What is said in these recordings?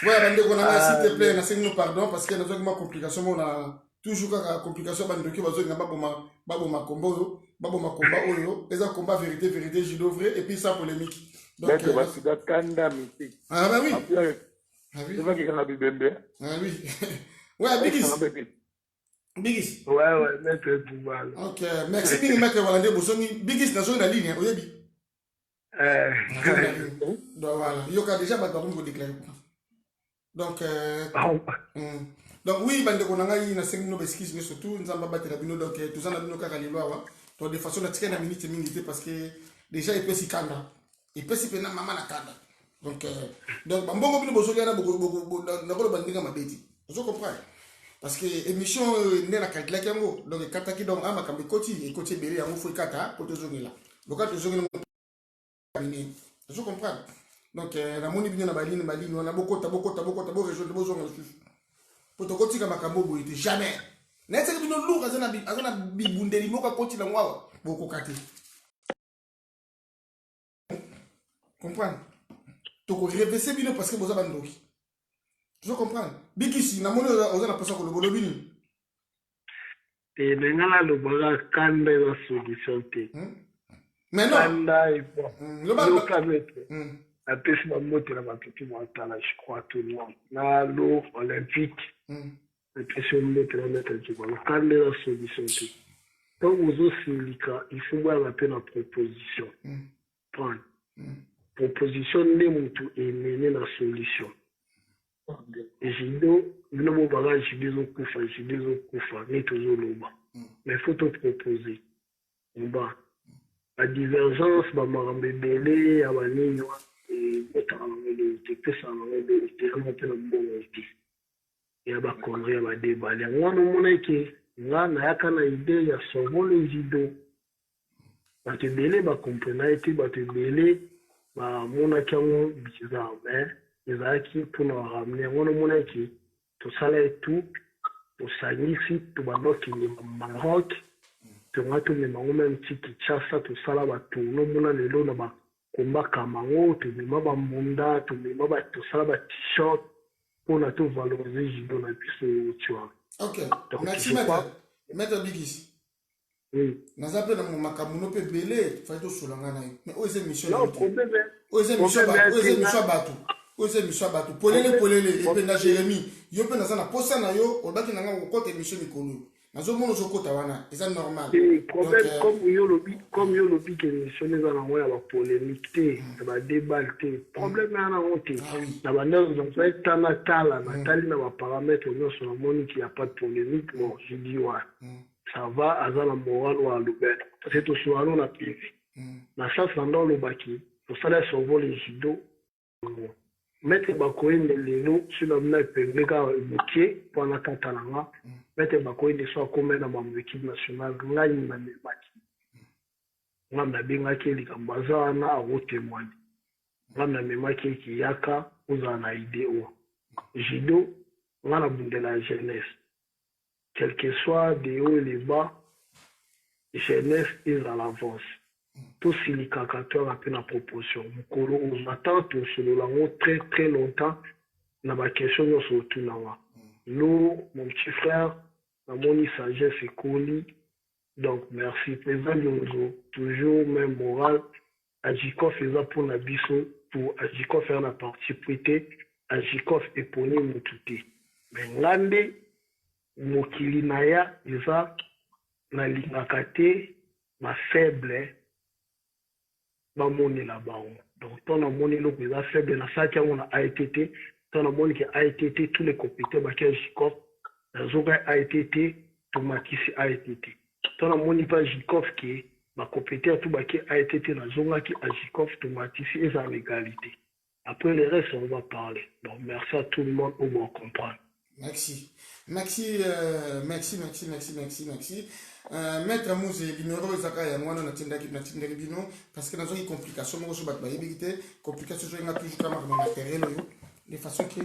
Ouais, bande konanga s'il te plaît, na nous pardon parce que nous avons une complication, on a toujours une complication bande qui bazo ngaba boma combo baboma combat oyo, eza combat vérité vérité judo vrai et puis sans polémique. Donc ah bah oui. Ah oui. Ah oui. Ouais, Bigis. Bigis. Ouais, maître Boubal. Ok, merci Bigis, maître Walande Bosoni. Bigis, dans la ligne, oui, oui. Donc voilà, il y a déjà battu pour déclarer. Donc, oui, bande konanga yi na 5 minutes excuse mais surtout nous avons battu la bino donc tout ça na bino kaka liloa donc de façon na tika na minute minute parce que déjà il peut s'y kanda. Il peut s'y pena maman na kanda. Donc bambongo bino bozo na boko na ko bandinga mabeti. Vous comprenez? Parce que émission n'est la calcula kango donc kataki donc ama kambi koti et koti beri yango fo kata ko to zongela. Donc to zongela vous comprenez? Donc la moni bino na baline on a beaucoup région de bozo ngala susu. Poto koti ka makambo boyete jamais. Netse bino lourd azana bibundeli moka koti la ngwa boko kati. Comprendre? Toko reverser bino parce que boza bandoki. Je comprends. Bikisi, na moni ozana pasa ko lobolo bini. Et nengala lo baga kanda la solution te. Mais non. Kanda et bon. Le kametre. Après c'est ma moto la matiti montana, je crois tout le monde. Na l'eau olympique. Après c'est une moto la mettre du bon. Kanda la solution te. Quand vous aussi lika, il faut voir la peine en proposition. Prendre. Proposition ne mutu et mener la solution. Jido, nous avons bagage jido kufa, mais toujours loba. Mais il faut te proposer. Bah, la divergence, bah, marambe belé, abanino, et que ça remonte le bon été. Et bah, connerie, bah, débat. Les gens nous montrent que, là, n'a qu'à une idée, il y a souvent les jido. Bah, te belé, bah, comprenez, bah, te belé, bah, mon acquérant, bizarre, mais. Ezaki pour nous ramener on mona ki to sala tout to sanisi to banoki ni Maroc to ngato me mango même tiki chasa to sala ba to no mona lelo na ba komba kamango to me ba mbunda to me ba to sala ba t-shirt pour na to valoriser jido na biso tu vois. OK. Merci maître Bigis. Oui. Nazape na makamuno pe belé fa to solanga na. Mais o ese mission. Non problème. O ese mission batu. Ose miswa batu polele epe na Jérémy yo pe nazana posa na yo obaki nanga ko te mission mikolo nazo mono zo kota wana eza normal problème comme yo lobi que mission les ana moya ba polémique te ba débat te problème ana honte na ba ndons on fait tana tala na tali na ba paramètres on sur la moni qui a pas de polémique bon je dis ouais ça va azana moral wa lubet c'est tout sur on a privé na ça dans le baki pour ça là sur vol judo Mette bakoine lelo sur la mna pembeka motier pour la katalanga mette bakoine soit comme na ba équipe nationale ngai na mebaki ngam binga ke likambaza na a témoigner ngam na memaki ki yaka uzana idée judo ngana bundela jeunesse quel que soit des hauts et les bas jeunesse est à l'avance. Tout silicakateur a peine à proportion. On attend tout cela très très longtemps. N'a pas question de se retourner. Nous, mon petit frère, mon sagesse et colis. Donc merci. Président Yonzo, toujours même moral. Adjikov est pour la biso, pour Adjikov faire la partie prêtée. Adjikov est pour nous moututé. Mais l'ande, mokili naya, isa, na lingakate, ma faible. Bamoni là-bas. Donc, ton amoni le plus faible dans ça qui a AITT, ton amoni qui a AITT, tous les compétents, baké Jikov, la zone AITT, tout makisi AITT. Ton amoni pas Jikov qui ma compétent tout baké AITT, la zone qui a Jikov, tout makisi et en égalité. Après le reste, on va parler. Donc, merci à tout le monde pour me comprendre. Merci. Merci. Maître Mouze, binoro zaka ya mwana na tindaki bino parce que nazo ki complication mo so bat ba yebite complication so nga toujours kama na matériel yo de façon que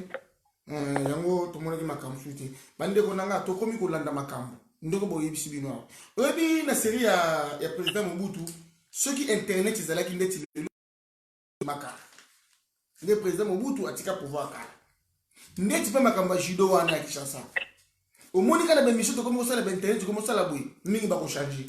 yango to mona ki makambo suite bande ko nanga to komi ko landa makambo ndoko bo yebisi bino oyebi na série ya président Mobutu ceux qui internet ezala ki ndeti makala le président Mobutu atika pouvoir kala ndeti pe makamba judo wana Kinshasa omoni kana ba mission to comme ça la internet comme ça la boy mingi ba ko changer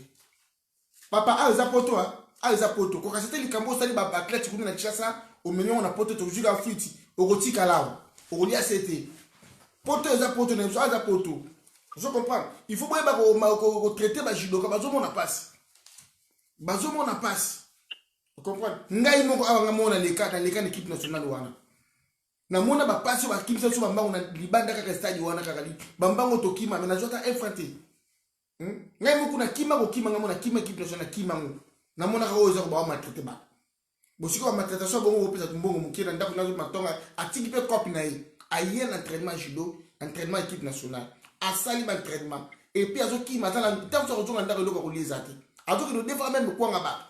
papa aza poto ko kasete likambo sali ba athlète kuna na Kinshasa o menyo na poto to juga futi o kotika lawo o kolia CT poto aza poto na so aza poto je comprends il faut pas ko traiter ba judo ka bazo mona passe vous comprenez ngai moko awanga mona leka na équipe nationale wana na mona ba passe ba kimisa so bambango na libanda kaka stade wana kaka li bambango to kima na jota infanté ngai moko na kima ko kima ngamona kima équipe nationale kima ngo na mona ka oza ko ba maltraiter ba bosiko ba maltraitation bongo ko pesa tumbongo mukira ndako na matonga atiki pe copie na ye aye na entraînement judo entraînement équipe nationale asali ba entraînement et puis azo kima tala tant so ko ndako loko ko lizate azo ko defa même ko ngaba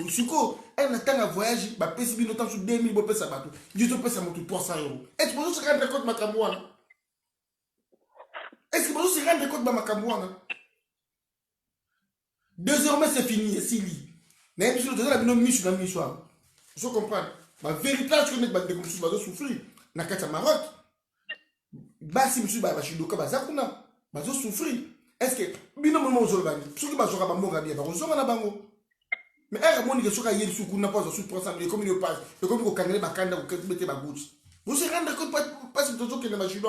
Siko, elle n'a pas voyage, bah pèse bien autant sur 2000 bo pèse bateau. Je te pèse à mon 300 €. Est-ce que vous se rendre compte Makamouana? Est-ce que vous se rendre compte Makamouana? Désormais c'est fini, c'est li. Mais monsieur le la binôme michu dans le soir. Je comprends. Ma vérité je connais ba de comme ça va souffrir. Na kata Maroc. Ba si monsieur ba chidoka ba zakuna. Ba souffrir. Est-ce que binôme moment au zolbani? Ceux qui ba joka ba mbonga bien, ba ozonga na bango. Mais elle a mon que soka yeli soukou n'a pas sur 300 et comme il passe et comme il kangele bakanda ou mettre ba goutte vous se rendre compte pas si tout que les machines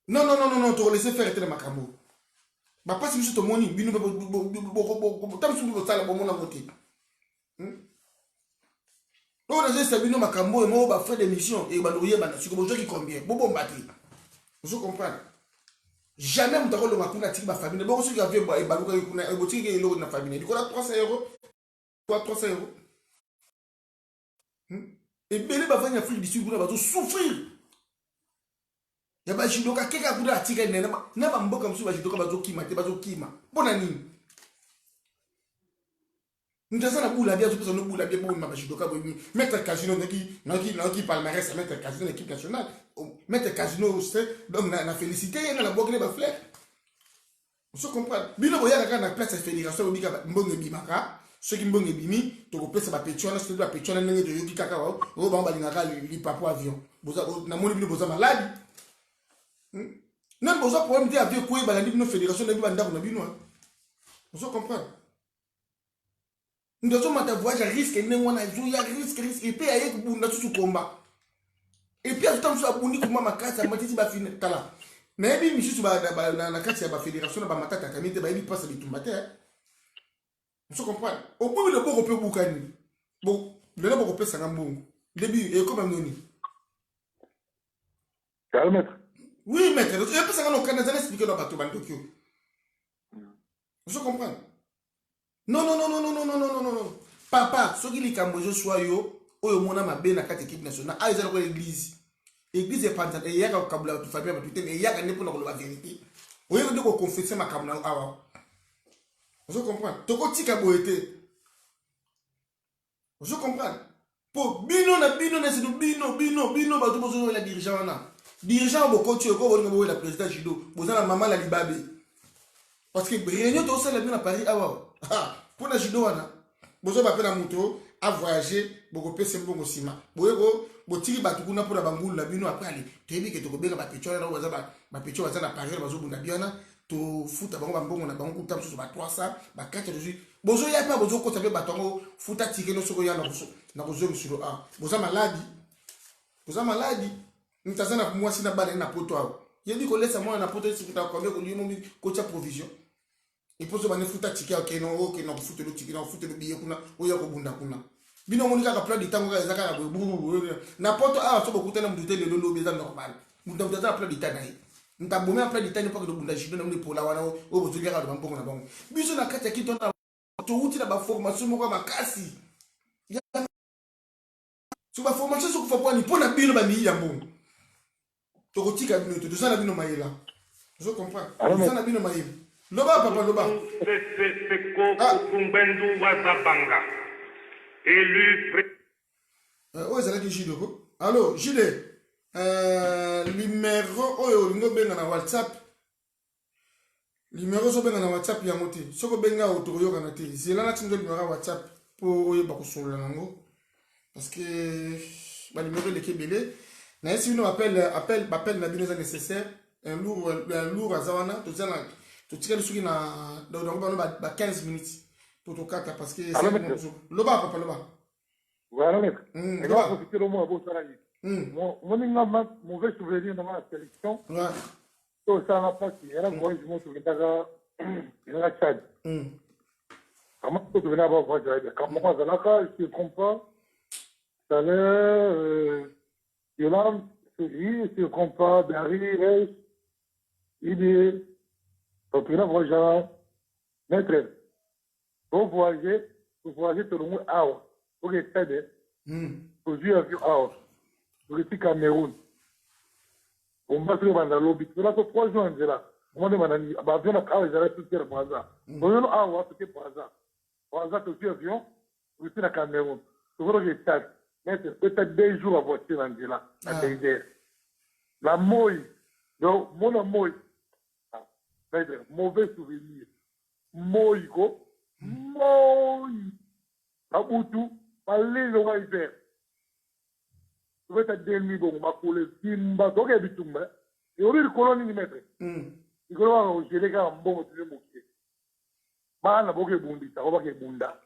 non tu laisser faire être makambo ba pas si monsieur to moni binu tam su bo sala bo mona voter on a juste binu makambo et moi ba faire des missions et ba loyer ba siko bo qui combien bo bombarder vous comprenez jamais on t'a le makuna tiki ba famille bon ceux qui avaient ba baluka kuna e botiki ke lo na famille dikola 300 €. Quoi 300 €? Et belé ba vanya Afrique du Sud kuna ba to souffrir. Ya ba jidoka keka kuda atika nena na ba mboka msu ba jidoka ba zo kima te ba zo kima. Bona nini? Ndasana bula bia zo pesa no bula bia bo ma jidoka bo mettre casino naki palmarès mettre casino l'équipe nationale. Mettre casino c'est donc na félicité na la bogle ba fleur. On comprend. Bino boya kaka na place fédération obika mbonge bimaka, ceux qui mbonge bimi to ko pesa ba petiona c'est ba petiona ndenge de yoki kaka wa o ba balingaka li papo avion. Boza na moni bino boza malade. Même boza problème de avion ko ba la bino fédération na bino ndako na bino. On comprend. Nous devons avoir voyage à risque et nous on a risque et puis aye ko bunda tout combat. Et puis à temps sur abuni kuma makasa matiti ba fini tala. Mais bien monsieur ba na kati ya ba fédération na ba matata tamite ba ibi passe bitumba te. On se comprend. Au bout de beaucoup peu bukani. Bon, le na beaucoup peu sanga mbongo. Début et comme noni. Calme. Oui maître, et puis sanga no Canada expliquer dans bateau ban Tokyo. On se comprend. Non. Papa, ce qui li kambozo soit yo, oyo mona mabe na kati équipe nationale, a ezala ko église. Église est pas et yaka kabula tu famille ba tout mais yaka ne pour la vérité. Oyo de ko confesser ma kamna awa. Je comprends. Toko tika boete. Je comprends. Po bino na c'est bino ba to bozo la dirigeant na. Dirigeant bo coach ko bo la président judo, bozana maman la libabe. Parce que réunion to sala bien à Paris awa. Pour la judo wana. Bozo ba pena moto a voyager boko pese mbongo sima. Boyego botiki batukuna pour la bangulu la bino après aller. Tebi ke to ko bega ba pecho na waza ba pecho waza na Paris bazo bunda biana to futa bango bambongo na bango kutam so ba 300 ba 4 doji. Bozo ya pa bozo ko tabe batongo futa tike no soko ya na bozo sur a. Boza maladi. Nitazana moi sina bana na poto awo. Yebi ko laisse moi na poto si kuta ko ko limo ko cha provision. Il faut se bane futa tike ok no futa lo tike no futa lo biye kuna oya ko bunda kuna. Bino monika ka plan du temps ga ezaka na poto a so bokuta na mutute le lo beza normal. Muta plan du temps na ye. Nta bomé plan du temps pas que bunda jido na mune pola wana o bozulia ka ba mpongo na bango. Biso na kati ya kito na to uti na ba formation moko makasi. Ya so ba formation so ko fa poni pona bino ba mi ya mbongo. To kotika bino to sana bino mayela. Je comprends. Sana bino mayela. Loba papa loba. Kumbendu Wazabanga. Élu. Oh, c'est là que Jide. Allô, Jide. Numéro oyo lingo benga na WhatsApp. Numéro so benga na WhatsApp ya moté. Soko benga otoyo kana te. C'est là na tindo numéro WhatsApp pour oyo ba ko solo nango. Parce que ba numéro le kebele Mais si nous appelle la bino nécessaire, un lourd à Zawana, tu tires le souris dans 15 minutes pour ton cas parce que c'est le bas, papa, le bas. Voilà, mec. Et là, on profite le mot à beau salarié. Mon mauvais souvenir dans la sélection. Ouais. Ça n'a pas si. Elle a voyagé, je m'en souviens, il a Tchad. Comment tu venais avoir voyagé? Quand moi, je ne me trompe pas, ça allait, Yolande, il se trompe pas, Barry, Reis, il est, donc il a voyagé, maître, pour voyager tout le monde, pour que t'aides, pour jouer avec pour que Cameroun. On va se rendre à l'obit. Là, c'est 3 jours, on est là. On va demander, avion à j'arrête tout faire pour hasard. On va tout pour hasard. Pour hasard, tu es avion, pour que Cameroun. Tu vois que c'est mais peut-être 2 jours à voiture, on est là, à Taïder. La mouille, donc, mon mouille, mauvais souvenir. Mouille, mouille. À Boutou, à l'île au hiver. Tu vas être demi bon, ma coulée, timba, donc il y a du tumba. Et au lieu de colonie, il mettre. Il va avoir un gélé en bon, tu le moquer. Ma n'a pas que bondi, ça va pas que bunda.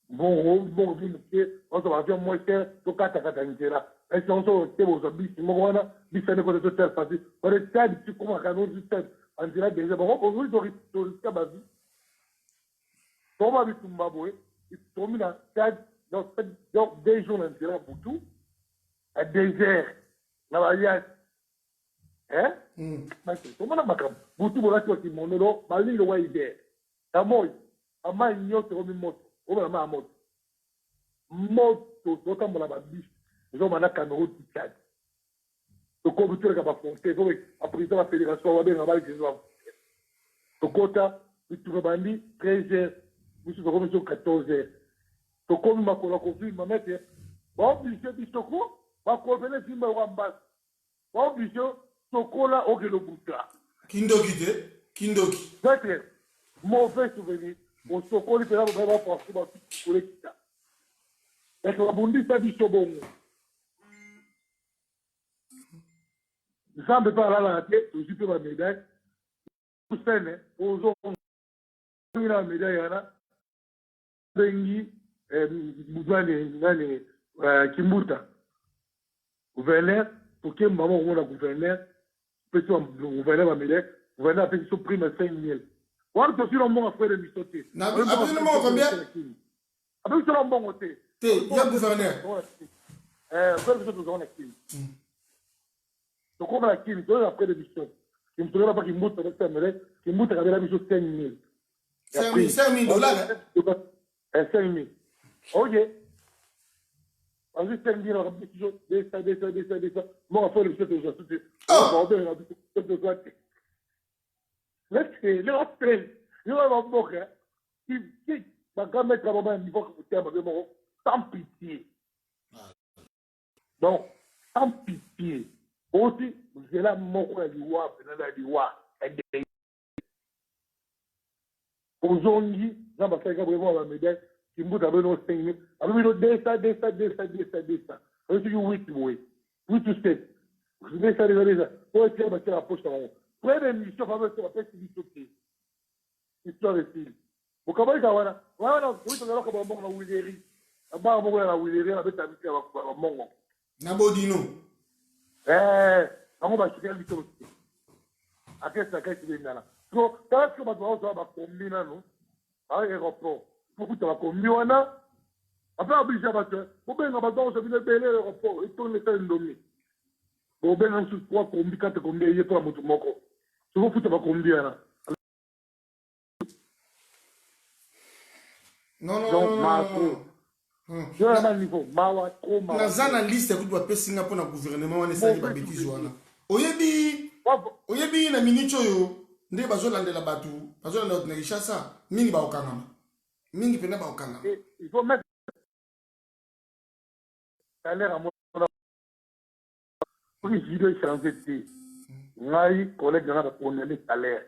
Bon, tu moquer, on se va faire moins cher, tu kata là. Et si on se fait aux habits, moi, bis à l'école de tel parti. On est tard, tu commences à nous dire, on dirait déjà, bon, aujourd'hui, tu risques ma vie. Comment tu m'as boué, il tombe dans donc 2 jours, on dirait pour tout. Un désert, la variante. Hein? Comment on a fait? Boutou, voilà, tu as dit, mon nom, ma ligne, le roi hiver. Ta moi, à ma igno, tu remis moto. Au moins, ma moto. Moto, d'autant mon ababiche. Nous avons un Cameroun qui cadre. Le combustible qui a pas fonté, après la fédération, on va bien avoir les gens. Le quota, tu te rebandis 13 heures, nous sommes sur 14 heures. Le combustible, ma colla, ma mette, bon, monsieur, Bistoko, ma colla, Simba, Wambas. Bon, monsieur, Sokola, Ogelobuta. Kindoki. C'est mauvais souvenir. Au Sokola, il peut vraiment penser à tout le monde. Et que la Bundi, ça dit Sobongo. Ça ne peut pas aller à la tête, je suis ma médaille. Tout ça, aux autres, la médaille, il y en a. Bengi, Kimbuta. Gouverneur, pour que maman ou la gouverneur, petit gouverneur va m'aider, gouverneur a fait son prime à 5 000. Voilà, tu suis le monde après de m'issoter. Absolument combien? Après, tu as un bon côté. Il y a gouverneur. Donc, on a la Kim, tu as après de mission. Qui me trouvera pas qu'il monte avec sa mêlée, qui monte avec la mission 5 000. 5 000 dollars. 5 000. Ok. Ensuite, 5 000, on a dit ça. Bon, on fait le chef de gens. On va faire le chef de gens. Laissez, il va avoir beaucoup. Qui va quand mettre à un niveau que vous avez, sans pitié. Donc, sans pitié. Aussi, c'est là mon à l'Iwa, aujourd'hui, là, ma fille a vraiment la médaille, qui me dit nos 5 000, avec nos 200. Je suis 8 ou 7. Je vais faire déjà. Pour essayer de mettre la poche en haut. Près de mission, on va faire la sauter. Histoire de fil. Vous comprenez ça, voilà? Voilà, oui, tu vas voir comment on a Willeri. Là-bas, on a Willeri, on a fait habiter à Mongo. Nabodino. On va chercher le aussi. À quel cas, c'est bien là. Donc, quand tu vas combiner, non? Avec l'aéroport. Il faut que tu vas combiner. Après, obligé à battre. Pour bien, on va dans le bel aéroport. Et tourner ça une demi. Pour bien, on se croit combiner quand tu combines, il y a pas de moko. Il faut que tu vas combiner là. Non. Donc, Marco. Je vais à un niveau. Mawa, trop mal. La zana liste ya kutu pe Singapour na gouvernement wana sali ba bêtise wana. Oyebi na minicho yo nde bazolandela batu, bazolanda na Kinshasa, mingi ba okangama. Mingi pena ba okangama. Il faut mettre salaire à mon pour que je dois changer de ngai collègue na ba connaître salaire.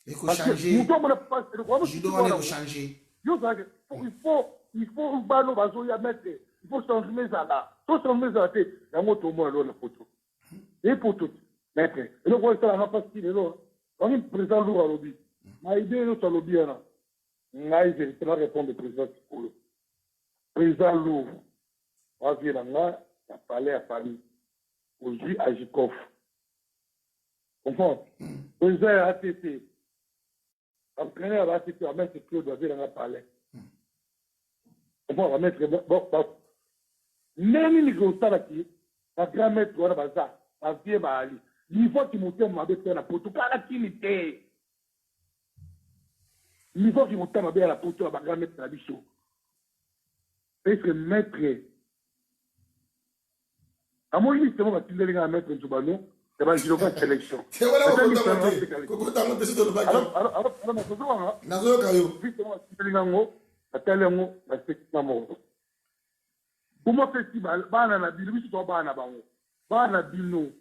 Il faut changer. Je dois changer. Il faut mettre, il faut changer ça là. tout ça me a été la moto moi la photo et pour tout maître et le quoi ça n'a pas si le on est président lourd à lobby ma idée le lobby là ngai je te répondre président pour le président lourd on vient là à parler à Paris aujourd'hui à Jikov comprends président ATT entraîneur ATT à mettre Claude va venir à parler comprends à mettre bon même les gros salaki la grand maître on a bazar à vie bali il faut qu'il monte ma bête la poto kala kilité il faut qu'il monte ma bête la poto la grand maître la bicho parce que maître à moi il c'est moi qui le gars maître tu bano c'est pas une sélection c'est voilà ko tango de sito ba alors ma chose là nazo kayo justement le gars ngo atelengo la section mo Comment festival, bana na bino, biso to bana bango. Bana bino.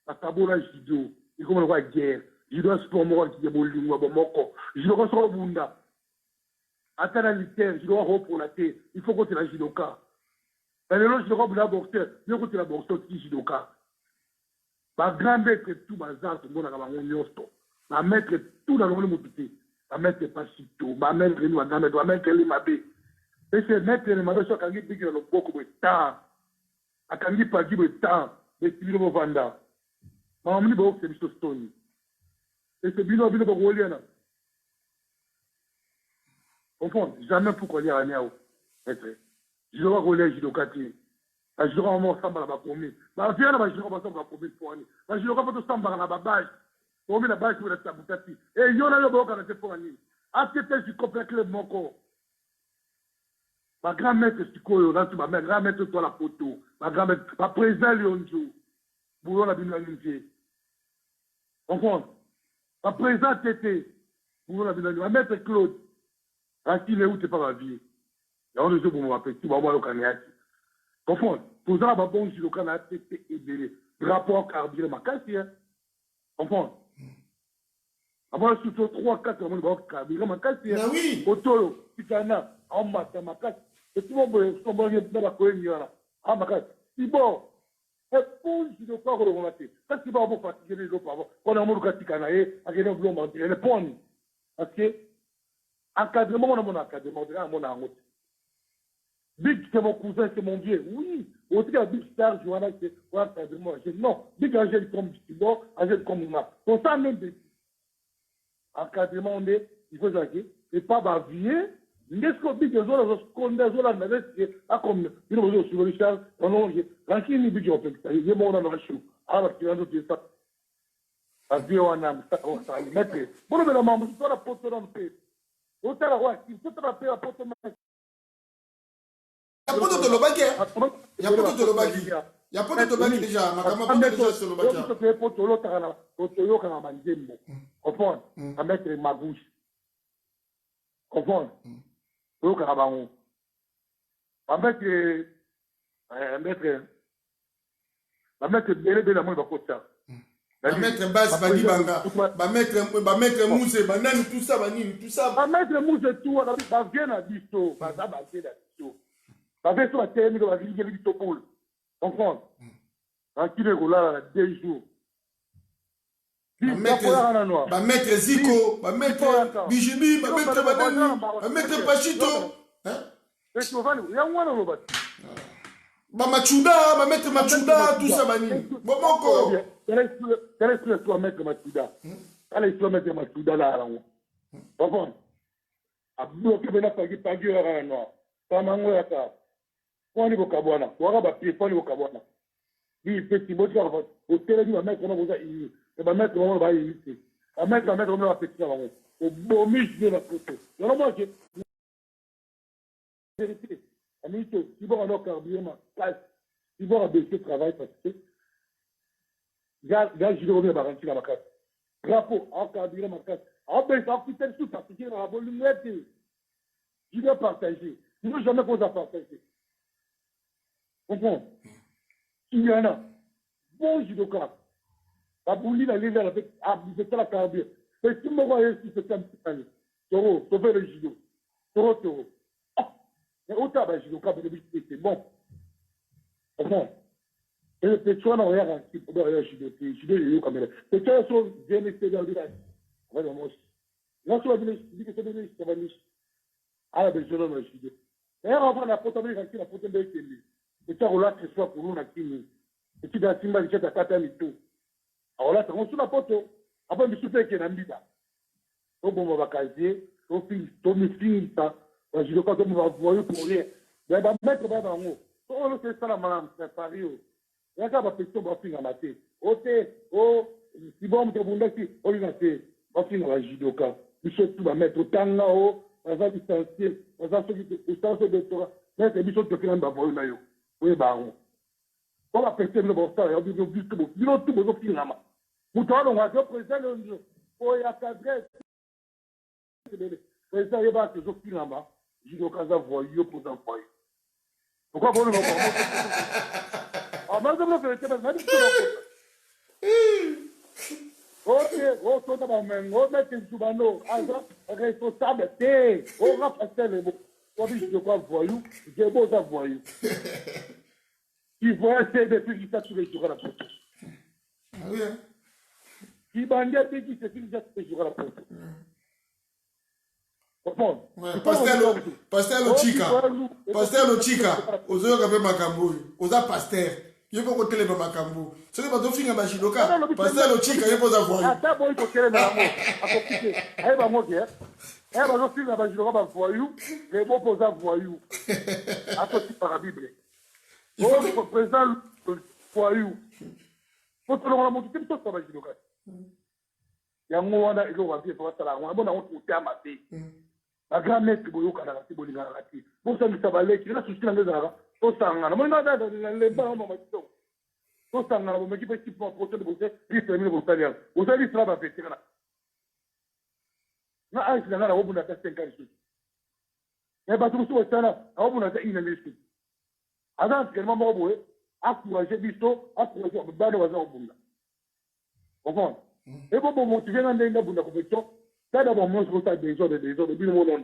Akabola judo, il comme le guerre. Judo sport mo qui bolingo bomoko. Judo ko so bunda. Atana litaire, judo ho pour la terre. Il faut que tu la judoka. Et le judo ko la boxeur, il faut que tu la boxeur qui judoka. Ba grand maître tout bazar tout monde na bango nyosto. Ba maître tout dans le monde tout. Ba maître pas sito, ba maître nous ba maître, ba maître les mabé. Et c'est mettre les marochons qui ont dit que le beaucoup de temps, à qui ont pas dit de temps, mais qui vont vendre. Mais on me dit que c'est Mr. Stone. Et c'est bien de rouler là. Comprends? Jamais pour qu'on y ait un néo. Je dois rouler, je dois quartier. Je dois avoir un samba à la commis. Je viens là, je dois avoir un samba à la commis pour aller. Je dois avoir un samba à la bâche. Pour me la bâche pour la taboucati. Et il y en a le bon quand c'est pour aller. Après, je comprends que le mon corps. Ma grand-mère, c'est quoi, là, tu ma grand-mère, toi, la photo. Ma grand-mère, ma président, Lyonjo. Boulon, la bine, l'unité. Comprends? Ma président, Tété. Boulon, la bine, ma maître, Claude. Ainsi, les où t'es pas ma vie. Il y a un jeu pour mon petit, bah, moi, le canard. Comprends? Pour ça, ma bonne, le canard, Tété, et des rapports carburés, ma casse, hein. Comprends? Avant, surtout 3-4, on va carburé, ma casse, hein. Oui. Autolo, Pitana, en matin, ma casse. Et tout le monde est dans la cohésion. Ah, ma casse. C'est bon. Et pour je ne pas remonter. Ça, c'est pas pour fatiguer les autres. Quand on a mon caticanae, à quel moment on va répondre. Parce que, encadrement, on a mon encadrement, on a mon amour. Big, c'est mon cousin, c'est mon vieux. Oui. Au cas Big Star, Johanna, c'est un encadrement. Non. Big Angèle comme Stibo, Angèle comme moi. Pour ça, même des encadrement, on est, il faut jaquer. Et pas bavier. Ndesco big zola skonda zola na vesti akom bino bozo sur Richard onoje lankini big open ye mo na na shu ala kirando tisa avio wana msako sa metre bono bela mambo sola poto na mpe otala wa ki tota pe poto ma ya poto de lobaki ya poto de lobaki ya poto de lobaki déjà makama poto déjà sur lobaki ya poto poto lo takana poto yo kana manjembo comprendre à mettre ma bouche comprendre au Carabango. Va mettre Bélé de la main de Costa. Va mettre Basse, Badi Banga. Va mettre Mousse, Banane, tout ça, Banine, tout ça. Va mettre Mousse, tout, va bien à Disto. Va bien à Disto. Va faire sur la terre, va venir à Disto Poul. Comprends? Tranquille, là, 2 jours. Va mettre Zico, va mettre Bijibi, va mettre Banane, va mettre Pachito. Machuda, va mettre Machuda, tout ça, Banine. Bon, encore. Quel toi mettre Machuda? Allez, toi mettre Machuda là. Comprends? A bloqué, ben, pas gueule, non. Pas mango, là, ça. Point de Bocabona. Tu auras papier, point de Bocabona. Oui, petit, bon, au télé, va mettre, on va et va mettre on va éviter. Va mettre on va petit avant. Au beau miche de la photo. Alors moi je vérité. Amito, si vous en carburé ma place, si vous en baisser travail parce que gars je reviens à rentrer dans ma case. Drapeau en carburé ma case. En baisse en putain tout parce que la volume je dois partager. Je ne veux jamais poser à partager. Comprends? Il y en a. Bon judoka. La bouli la légère avec c'est la carabine. Mais si moi voyais si c'est un petit année. Toro, sauver le judo. Toro. Mais autant ben judo c'est bon. Comment? Et le pétrole, on a un petit peu de judo comme ça. Le pétrole, c'est bien été dans le village. Vraiment. Là, tu vas venir, tu dis que c'est venu, ça va venir. Ah, ben, je l'ai judo. Et on la potable, la potable qui est là. Et tu as relâché que ce soit pour nous, la team. Et tu as timba, tu as tapé un tout. Alors là, on se la porte. Après, je suis fait qu'il y a un bida. Donc, on va caser. Donc, on finit ça. Je ne sais pas comment on va voir pour rien. Mais on va mettre dans le haut. On le fait ça, la madame, c'est Paris. Il y a un peu de finir à mater. Ok, oh, si bon, on va mettre, on va faire, on va finir à judoka. Il faut tout mettre autant là-haut, on va distancier, on va faire le doctorat. Mais c'est bien sûr que finalement, on va voir. Oui, bah, on va péter le bon ça, on va dire que tout le monde va finir là-bas. Nous, on va dire présent le jour. Oh, il y a cadré. Présent, il y a toujours finir là-bas. Judoka, ça voyou pour enfants. Pourquoi vous ne m'avez pas? Ah, mais je vais faire ça. Ok, oh, tout le monde, on met une soubano, responsable, on va passer le mot. Quand je dis quoi voyou, j'ai beau ça voyou. Il faut essayer de faire ça tous les jours à la photo. Ah oui, hein? Il m'a dit que c'est fait ça tous les jours à la photo. Pasteur lo chica ozoyo kape makambo oza pasteur yepo ko telema makambo soki bato finga ba jidoka pasteur lo chica yepo za voyou ata boy ko kele na mo akokite ay ba mo ke ay ba zo finga ba jidoka ba voyou le bo poza voyou ato ti par la bible il faut présent voyou faut que l'on monte tout ça ba jidoka ya mo wana ilo wa vie pour ça la on bona on te amaté la grand-mère qui boyo kana ti bolinga na ti bo sa misabale ki na susi na ngeza to sangana mo na da le ba mo ma to to sangana mo ki pe ti po po te bo se ki termine bo talia o sa li sra ba pe kana na ai na na wo buna ta 50 su e ba tu su o sana a wo buna ta ina miski adan ke mo mo bo e encourager biso encourager ba do wa za bunda comprendre et bon motiver na ndenge bunda compétition ça d'abord moi je constate des gens de bien mon nom